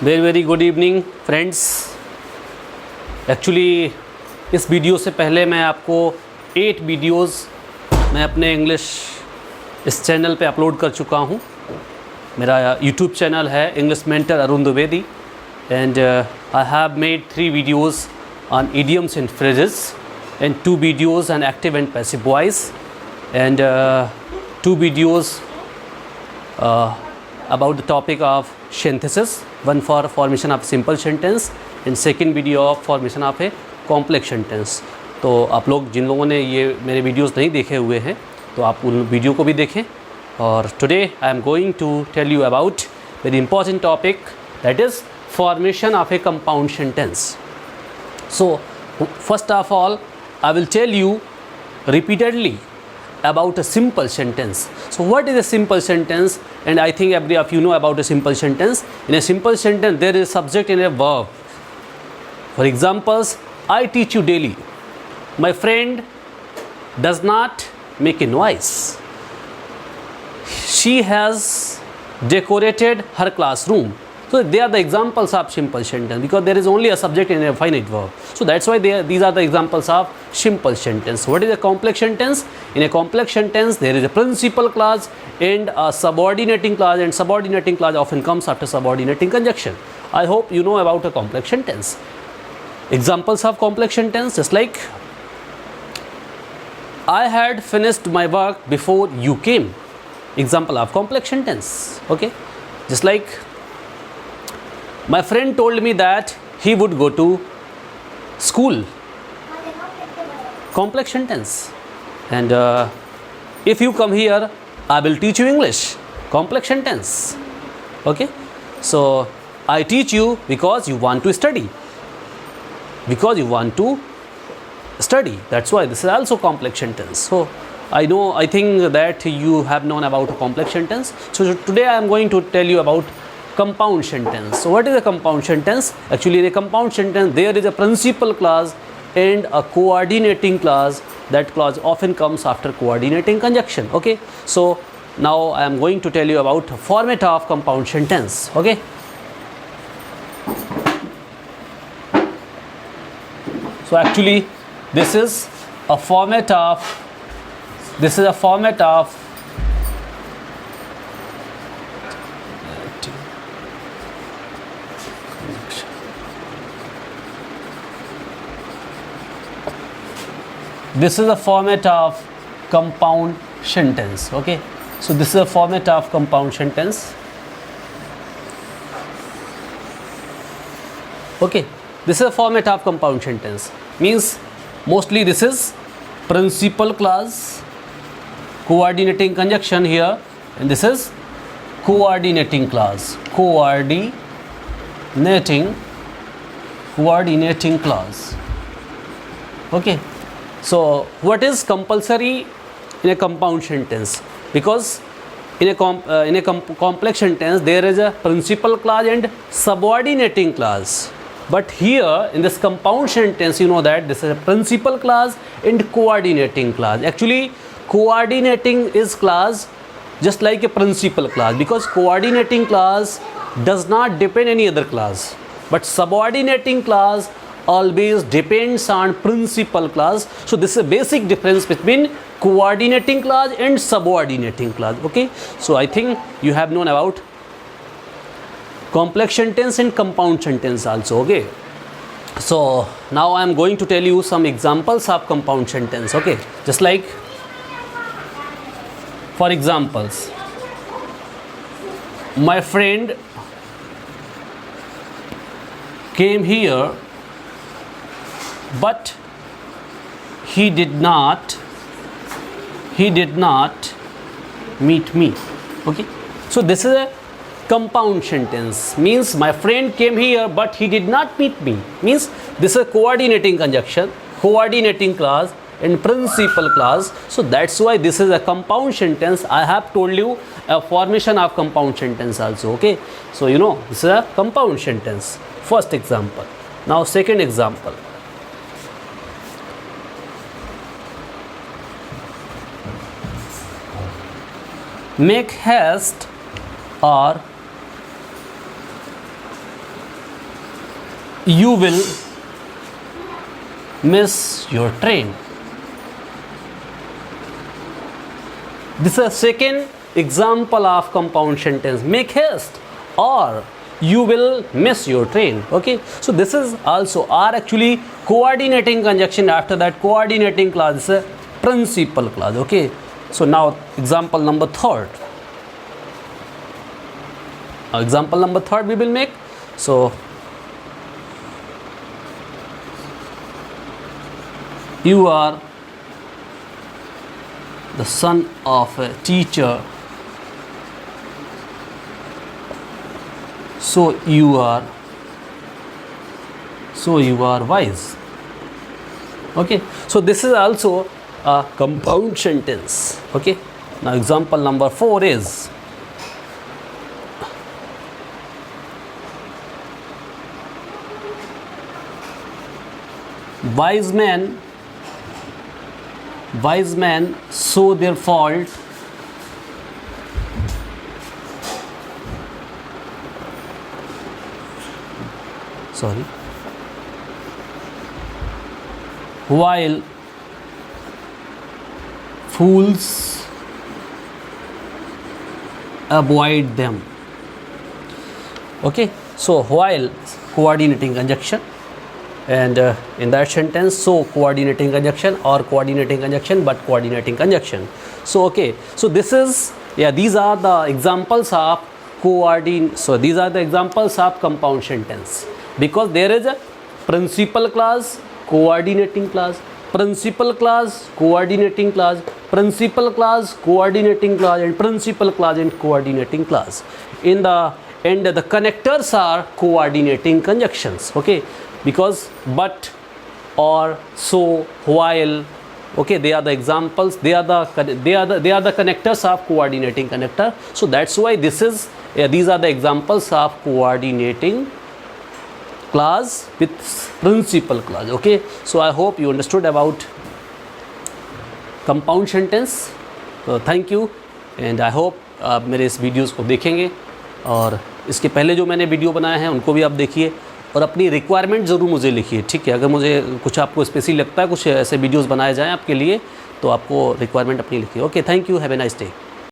Very good evening friends. Actually इस video से पहले मैं आपको 8 वीडियोस मैं अपने इंग्लिश इस चैनल पे अपलोड कर चुका हूँ। मेरा यूट्यूब चैनल है English mentor Arun Dwivedi and I have made 3 videos on idioms and phrases and 2 videos on active and passive voice and 2 videos about the topic of synthesis, one for formation of simple sentence and second video of formation of a complex sentence। तो आप लोग जिन लोगों ने ये मेरे videos नहीं देखे हुए हैं तो आप उन वीडियो को भी देखें। और today I am going to tell you about very important topic that is formation of a compound sentence। So first of all I will tell you repeatedly about a simple sentence। So what is a simple sentence? And I think every of you know about a simple sentence। In a simple sentence there is a subject and a verb। For examples, I teach you daily, my friend does not make a noise, she has decorated her classroom। So they are the examples of simple sentence because there is only a subject and a finite verb। So that's why these are the examples of simple sentence। What is a complex sentence? In a complex sentence there is a principal clause and a subordinating clause, and subordinating clause often comes after subordinating conjunction। I hope you know about a complex sentence। Examples of complex sentence, just like I had finished my work before you came। Example of complex sentence। Okay, just like my friend told me that he would go to school। Complex sentence। And if you come here I will teach you English। Complex sentence। Okay, so I teach you because you want to study, because you want to study, that's why this is also complex sentence। So I think that you have known about a complex sentence। So today I am going to tell you about compound sentence। So what is a compound sentence? Actually in a compound sentence there is a principal clause and a coordinating clause। That clause often comes after coordinating conjunction। Okay, so now I am going to tell you about format of compound sentence। Okay, so actually this is a format of this is a format of compound sentence। Okay, so this is a format of compound sentence। Okay, this is a format of compound sentence, means mostly this is principal clause, coordinating conjunction here, and this is coordinating clause, coordinating clause। Okay, so what is compulsory in a compound sentence? Because in a complex sentence there is a principal clause and subordinating clause, but here in this compound sentence you know that this is a principal clause and coordinating clause। Actually coordinating is clause just like a principal clause, because coordinating clause does not depend any other clause, but subordinating clause always depends on principal clause। So this is a basic difference between coordinating clause and subordinating clause। Okay, so I think you have known about complex sentence and compound sentence also। Okay, so now I am going to tell you some examples of compound sentence। Okay, just like for examples, my friend came here but he did not meet me। Okay, so this is a compound sentence, means my friend came here but he did not meet me, means this is a coordinating conjunction, coordinating clause and principal clause। So that's why this is a compound sentence। I have told you a formation of compound sentence also। Okay, so you know this is a compound sentence, first example। Now second example, make haste or you will miss your train. This is a second example of compound sentence. Make haste, or you will miss your train. Okay, so this is also are actually coordinating conjunction. After that, coordinating clause is a principal clause. Okay, so now example number third. Example number third we will make. So you are the son of a teacher, so you are wise. Okay, so this is also a compound sentence. Okay, now example number 4 is wise men show their fault while fools avoid them. Okay, so while coordinating conjunction, and in that sentence, so coordinating conjunction or coordinating conjunction but coordinating conjunction. So okay, so this is, yeah, these are the examples of these are the examples of compound sentence, because there is a principal clause, coordinating clause, principal clause, coordinating clause, principal clause, coordinating clause, and principal clause and coordinating clause. In the end, the connectors are coordinating conjunctions. Okay, because but, or, so, while, okay, they are the examples, they are the connectors of coordinating connector. So that's why this is, these are the examples of coordinating clause with principal clause. Okay, so I hope you understood about compound sentence. Thank you, and I hope आप मेरे इस videos को देखेंगे, और इसके पहले जो मैंने वीडियो बनाए हैं उनको भी आप देखिए, और अपनी रिक्वायरमेंट ज़रूर मुझे लिखिए. ठीक है, अगर मुझे कुछ आपको स्पेशली लगता है कुछ ऐसे वीडियोस बनाए जाएं आपके लिए, तो आपको रिक्वायरमेंट अपनी लिखिए. Okay, thank you, have a nice day.